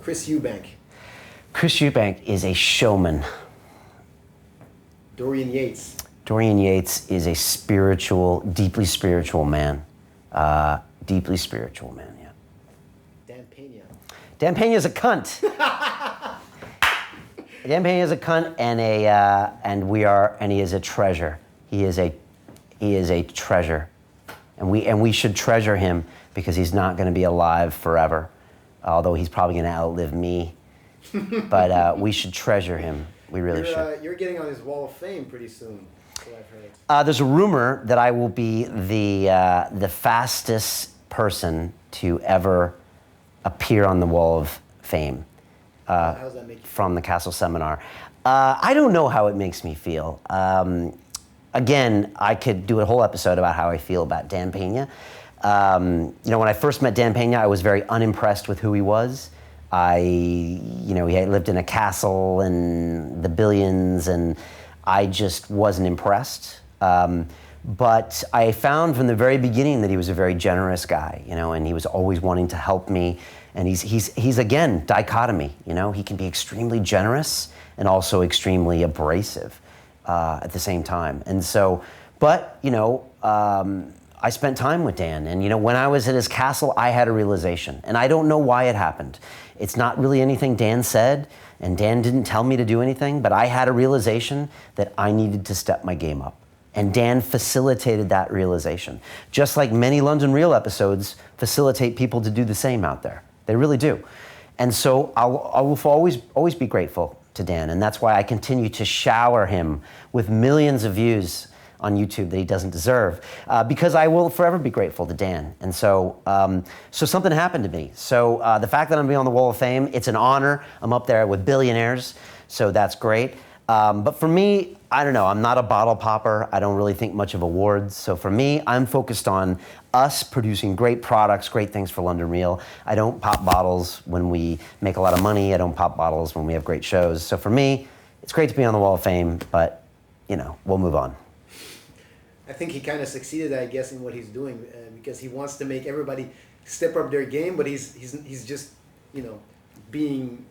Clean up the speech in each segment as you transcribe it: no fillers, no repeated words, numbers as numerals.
Chris Eubank. Chris Eubank is a showman. Dorian Yates. Dorian Yates is a spiritual, deeply spiritual man. Deeply spiritual man, yeah. Dan Peña. Dan Peña is a cunt. Dan Peña is a cunt and he is a treasure. He is a treasure. And we should treasure him because he's not going to be alive forever. Although he's probably going to outlive me. But we should treasure him. We really should. You're getting on his wall of fame pretty soon, so I've heard. There's a rumor that I will be the fastest person to ever appear on the wall of fame. How does that make you from the Castle Seminar? I don't know how it makes me feel. Again, I could do a whole episode about how I feel about Dan Peña. When I first met Dan Peña, I was very unimpressed with who he was. He lived in a castle and the billions, and I just wasn't impressed. But I found from the very beginning that he was a very generous guy, and he was always wanting to help me. And he's again, dichotomy, he can be extremely generous and also extremely abrasive at the same time. And so, I spent time with Dan, and when I was at his castle, I had a realization, and I don't know why it happened. It's not really anything Dan said, and Dan didn't tell me to do anything, but I had a realization that I needed to step my game up. And Dan facilitated that realization. Just like many London Real episodes facilitate people to do the same out there. They really do. And so I will always be grateful to Dan, and that's why I continue to shower him with millions of views on YouTube that he doesn't deserve, because I will forever be grateful to Dan. And so something happened to me. So the fact that I'm being on the Wall of Fame, it's an honor. I'm up there with billionaires, so that's great. But for me, I don't know, I'm not a bottle popper. I don't really think much of awards. So for me, I'm focused on us producing great products, great things for London Real. I don't pop bottles when we make a lot of money. I don't pop bottles when we have great shows. So for me, it's great to be on the Wall of Fame, but we'll move on. I think he kind of succeeded, I guess, in what he's doing because he wants to make everybody step up their game, but he's just, being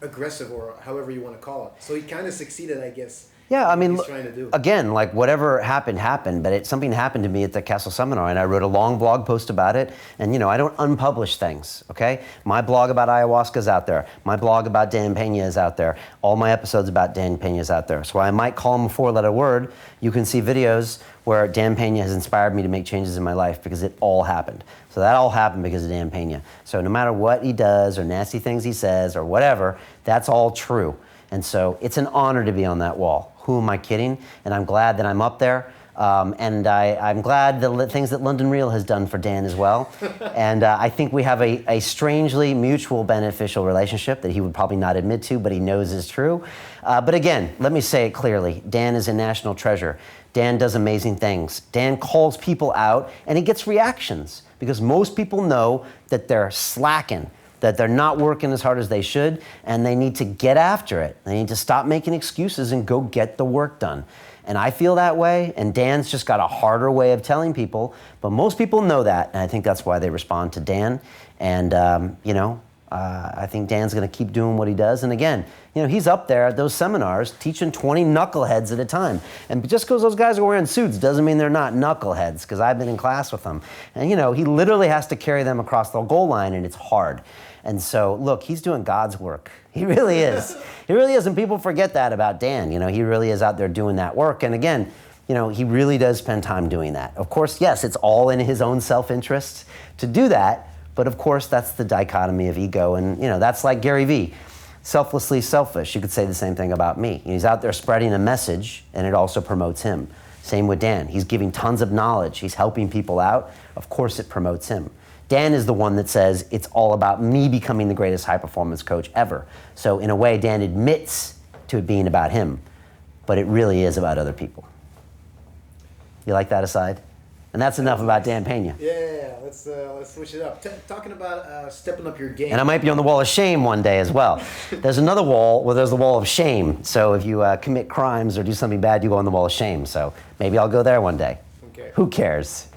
aggressive or however you want to call it. So he kind of succeeded, I guess. Yeah, I mean, he's trying to do. Again, like whatever happened, but something happened to me at the Castle Seminar, and I wrote a long blog post about it, and I don't unpublish things, okay? My blog about ayahuasca is out there. My blog about Dan Peña is out there. All my episodes about Dan Peña is out there. So I might call him a four-letter word. You can see videos where Dan Peña has inspired me to make changes in my life because it all happened. So that all happened because of Dan Peña. So no matter what he does or nasty things he says or whatever, that's all true. And so it's an honor to be on that wall. Who am I kidding? And I'm glad that I'm up there. And I'm glad the things that London Real has done for Dan as well. And I think we have a strangely mutual beneficial relationship that he would probably not admit to, but he knows is true. But again, let me say it clearly. Dan is a national treasure. Dan does amazing things. Dan calls people out and he gets reactions because most people know that they're slacking, that they're not working as hard as they should, and they need to get after it. They need to stop making excuses and go get the work done. And I feel that way, and Dan's just got a harder way of telling people, but most people know that, and I think that's why they respond to Dan. And, I think Dan's gonna keep doing what he does. And again, he's up there at those seminars teaching 20 knuckleheads at a time. And just because those guys are wearing suits doesn't mean they're not knuckleheads, because I've been in class with them. And, he literally has to carry them across the goal line, and it's hard. And so, look, he's doing God's work. He really is. He really is, and people forget that about Dan. He really is out there doing that work. And again, he really does spend time doing that. Of course, yes, it's all in his own self-interest to do that, but of course, that's the dichotomy of ego. And, that's like Gary Vee, selflessly selfish. You could say the same thing about me. He's out there spreading a message, and it also promotes him. Same with Dan. He's giving tons of knowledge. He's helping people out. Of course, it promotes him. Dan is the one that says it's all about me becoming the greatest high-performance coach ever. So in a way, Dan admits to it being about him, but it really is about other people. You like that aside? And that's enough about Dan Peña. Yeah, let's switch it up. Talking about stepping up your game. And I might be on the wall of shame one day as well. There's another wall where there's the wall of shame. So if you commit crimes or do something bad, you go on the wall of shame. So maybe I'll go there one day. Okay. Who cares?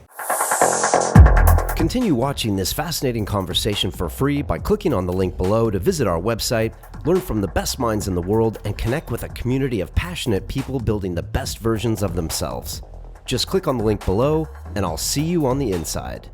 Continue watching this fascinating conversation for free by clicking on the link below to visit our website, learn from the best minds in the world, and connect with a community of passionate people building the best versions of themselves. Just click on the link below, and I'll see you on the inside.